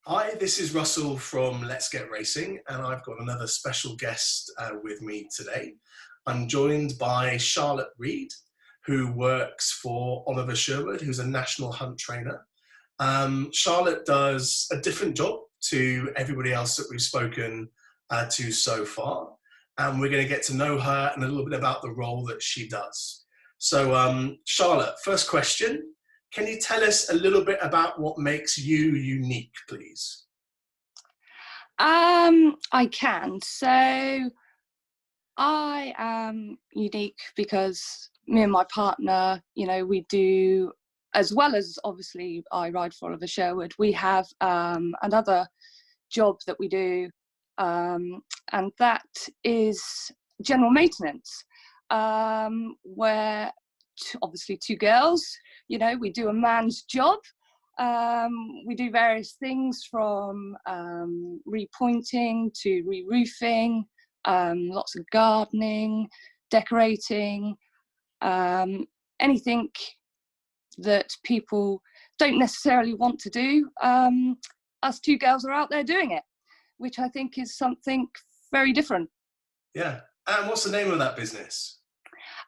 Hi, this is Russell from Let's Get Racing, and I've got another special guest with me today. I'm joined by Charlotte Reid, who works for Oliver Sherwood, who's a national hunt trainer. Charlotte does a different job to everybody else that we've spoken to so far, and we're going to get to know her and a little bit about the role that she does. So, Charlotte, first question. Can you tell us a little bit about what makes you unique, please? I can. So I am unique because me and my partner, we do, as well as obviously I ride for Oliver Sherwood, we have another job that we do, and that is general maintenance, where obviously two girls, we do a man's job. We do various things from repointing to re-roofing, lots of gardening, decorating, anything that people don't necessarily want to do. Us two girls are out there doing it, which I think is something very different. Yeah. And what's the name of that business?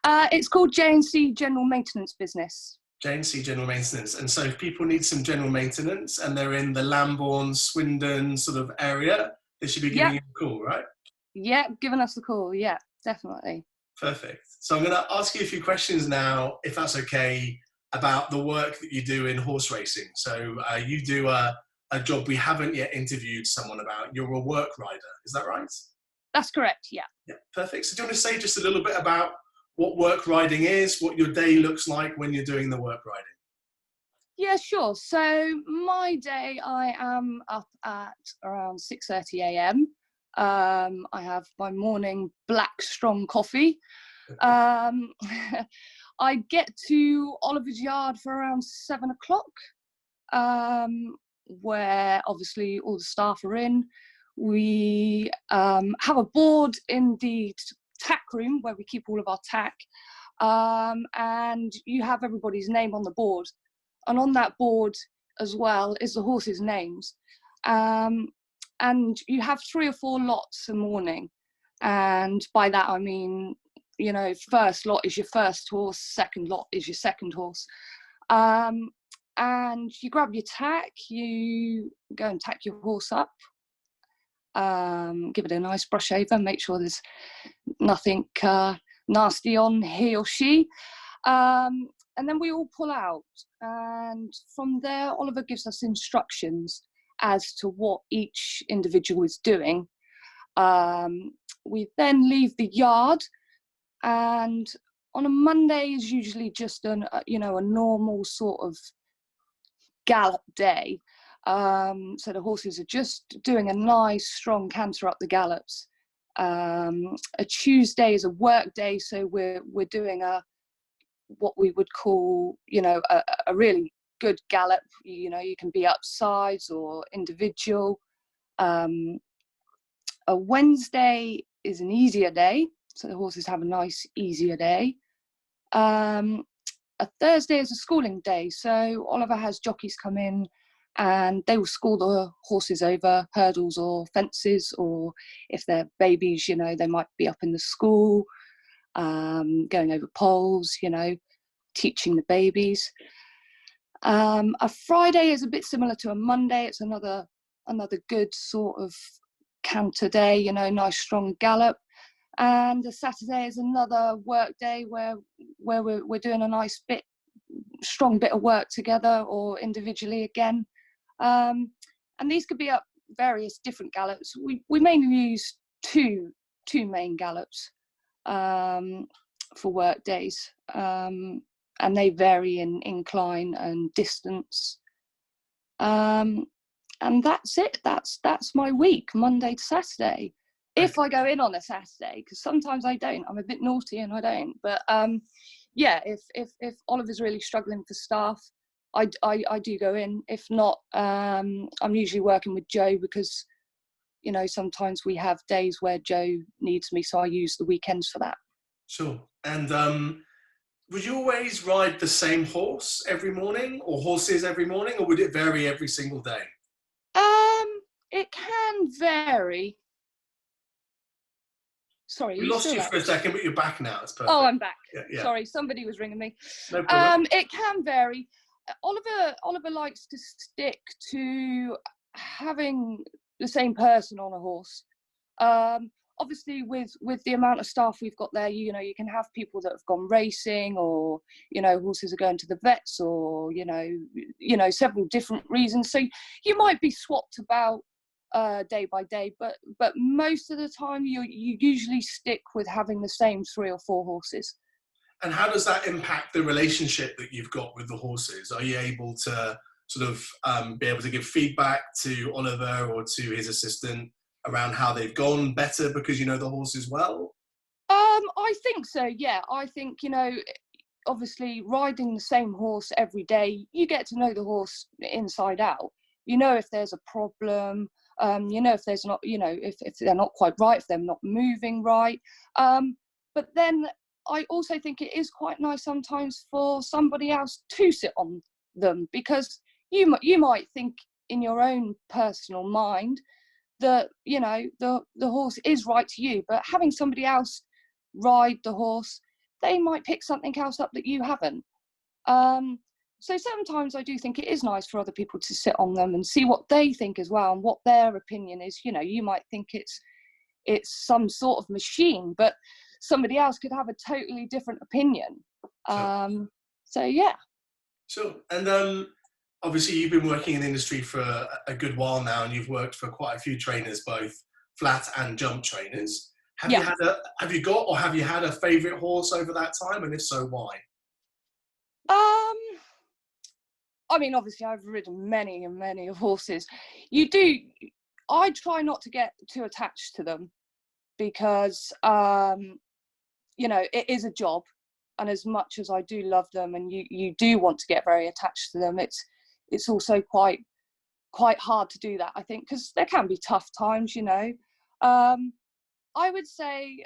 It's called J&C General Maintenance Business. J&C General Maintenance. And so if people need some general maintenance and they're in the Lambourne, Swindon sort of area, they should be giving you a call, right? Yeah, giving us a call. Yeah, definitely. Perfect. So I'm going to ask you a few questions now, if that's okay, about the work that you do in horse racing. So you do a job we haven't yet interviewed someone about. You're a work rider. Is that right? That's correct, yeah. Yeah, perfect. So do you want to say just a little bit about what work riding is, what your day looks like when you're doing the work riding? Yeah, sure. So my day, I am up at around 6:30 a.m. I have my morning black strong coffee. Um, I get to Oliver's Yard for around 7 o'clock, where obviously all the staff are in. We have a board in the tack room where we keep all of our tack, and you have everybody's name on the board. And on that board as well is the horses' names. And you have 3 or 4 lots a morning. And by that, I mean, first lot is your first horse, second lot is your second horse. And you grab your tack, you go and tack your horse up, give it a nice brush over, make sure there's nothing nasty on he or she. And then we all pull out, and from there Oliver gives us instructions as to what each individual is doing. We then leave the yard, and on a Monday is usually just a normal sort of gallop day. So the horses are just doing a nice strong canter up the gallops. A Tuesday is a work day, so we're doing what we would call, a really good gallop. You can be upsides or individual. A Wednesday is an easier day, so the horses have a nice, easier day. A Thursday is a schooling day, so Oliver has jockeys come in and they will school the horses over hurdles or fences, or if they're babies, they might be up in the school, going over poles, teaching the babies. A Friday is a bit similar to a Monday. It's another good sort of canter day, nice strong gallop. And a Saturday is another work day where we're doing a nice strong bit of work together or individually again. And these could be up various different gallops. We mainly use two main gallops for work days, and they vary in incline and distance. And that's it. That's my week, Monday to Saturday. If I go in on a Saturday, because sometimes I don't. I'm a bit naughty and I don't. But yeah, if Oliver's really struggling for staff, I do go in. If not, I'm usually working with Joe because, sometimes we have days where Joe needs me, so I use the weekends for that. Sure. And would you always ride the same horse every morning, or horses every morning, or would it vary every single day? It can vary. Sorry, are We you lost still you there? for a second, but you're back now. It's perfect. Oh, I'm back. Yeah. Sorry, somebody was ringing me. No problem. It can vary. Oliver likes to stick to having the same person on a horse. Obviously, with the amount of staff we've got there, you know, you can have people that have gone racing, or you know, horses are going to the vets, or you know, several different reasons. So you might be swapped about day by day, but most of the time you usually stick with having the same 3 or 4 horses. And how does that impact the relationship that you've got with the horses? Are you able to sort of be able to give feedback to Oliver or to his assistant around how they've gone better because you know the horses well? I think so, yeah. I think, you know, obviously riding the same horse every day, you get to know the horse inside out. You know if there's a problem, you know if there's not, you know, if they're not quite right, if they're not moving right. But then I also think it is quite nice sometimes for somebody else to sit on them, because you might think in your own personal mind that, you know, the horse is right to you, but having somebody else ride the horse, they might pick something else up that you haven't. So sometimes I do think it is nice for other people to sit on them and see what they think as well, and what their opinion is. You know, you might think it's some sort of machine, but somebody else could have a totally different opinion. So yeah. Sure. And obviously you've been working in the industry for a good while now, and you've worked for quite a few trainers, both flat and jump trainers. Have Yeah. you got or have you had a favourite horse over that time, and if so, why? I mean, obviously I've ridden many and many of horses. You do, I try not to get too attached to them, because you know, it is a job, and as much as I do love them, and you do want to get very attached to them, it's also quite hard to do that, I think, because there can be tough times, you know. I would say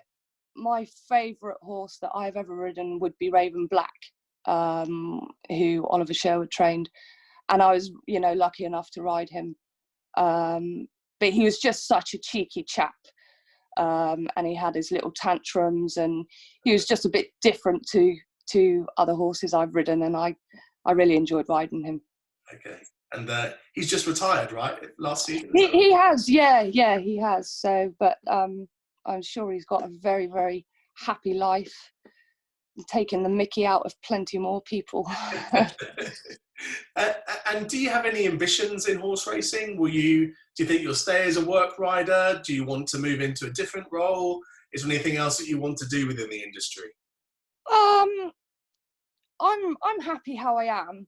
my favourite horse that I've ever ridden would be Raven Black, who Oliver Sherwood trained, and I was, you know, lucky enough to ride him. But he was just such a cheeky chap, and he had his little tantrums, and he was just a bit different to other horses I've ridden, and I really enjoyed riding him. Okay. And he's just retired, right? Last season? He has, yeah, he has. So, but I'm sure he's got a very, very happy life, taking the mickey out of plenty more people. And do you have any ambitions in horse racing? Do you think you'll stay as a work rider? Do you want to move into a different role? Is there anything else that you want to do within the industry? I'm happy how I am.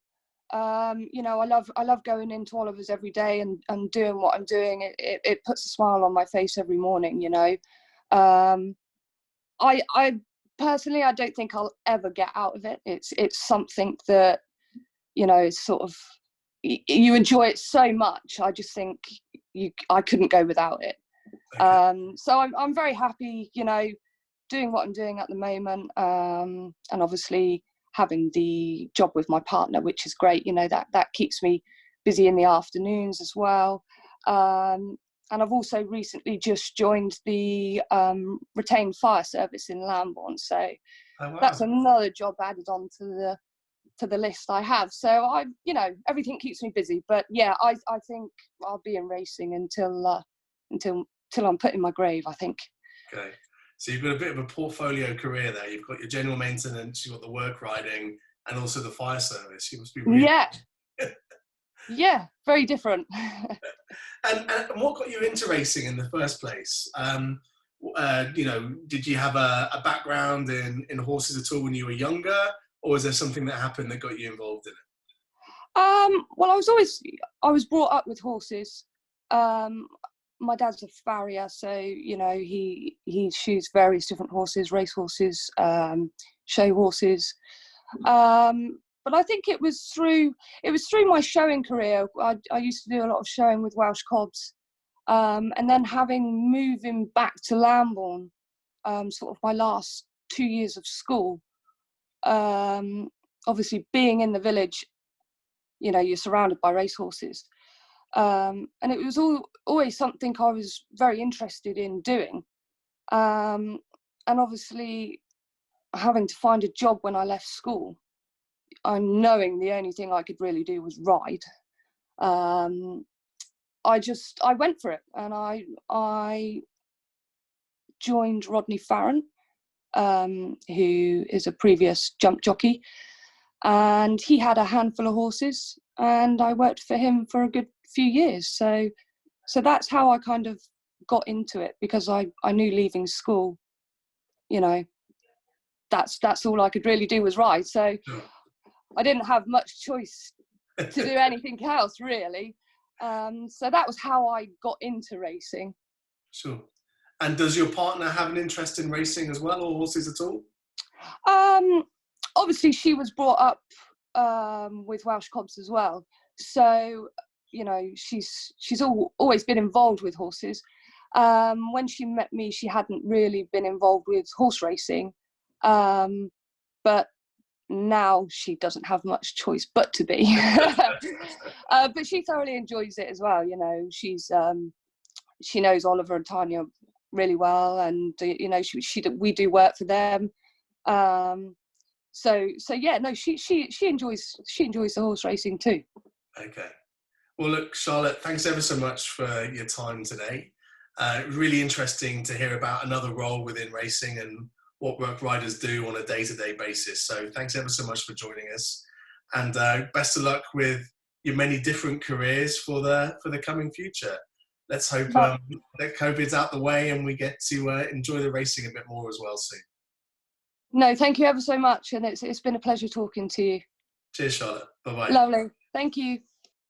You know, I love going into Oliver's every day and doing what I'm doing. It puts a smile on my face every morning, you know. I personally, I don't think I'll ever get out of it. It's something that, you know, is sort of, you enjoy it so much. I just think I couldn't go without it. Okay. So I'm very happy, you know, doing what I'm doing at the moment, and obviously having the job with my partner, which is great. You know, that keeps me busy in the afternoons as well. And I've also recently just joined the retained fire service in Lambourne, so Oh, wow. that's another job added on to the list I have. So you know, everything keeps me busy. But yeah, I think I'll be in racing until I'm put in my grave, I think. Okay. So you've got a bit of a portfolio career there. You've got your general maintenance, you've got the work riding, and also the fire service. You must be really... Yeah. Yeah, very different. And what got you into racing in the first place? You know, did you have a background in horses at all when you were younger, or was there something that happened that got you involved in it? Well, I was brought up with horses. My dad's a farrier, so you know, he shoes various different horses, race horses, show horses. But I think it was through my showing career. I used to do a lot of showing with Welsh cobs, and then moving back to Lambourne, sort of my last 2 years of school. Obviously, being in the village, you know, you're surrounded by racehorses. And it was always something I was very interested in doing. And obviously, having to find a job when I left school, and knowing the only thing I could really do was ride, I went for it, and I joined Rodney Farron, who is a previous jump jockey, and he had a handful of horses, and I worked for him for a good few years. So that's how I kind of got into it, because I knew leaving school, you know, that's all I could really do was ride. So I didn't have much choice to do anything else, really. So that was how I got into racing. Sure. And does your partner have an interest in racing as well, or horses at all? Obviously, she was brought up with Welsh Cobs as well. So, you know, she's always been involved with horses. When she met me, she hadn't really been involved with horse racing. But now she doesn't have much choice but to be. But she thoroughly enjoys it as well. You know, she knows Oliver and Tanya really well, and you know, we do work for them. So yeah, no, she enjoys the horse racing too. Okay. Well, look, Charlotte, thanks ever so much for your time today. Really interesting to hear about another role within racing and what work riders do on a day-to-day basis. So thanks ever so much for joining us, and best of luck with your many different careers for the coming future. Let's hope that COVID's out the way and we get to enjoy the racing a bit more as well soon. No, thank you ever so much, and it's been a pleasure talking to you. Cheers, Charlotte. Bye-bye. Lovely. Thank you.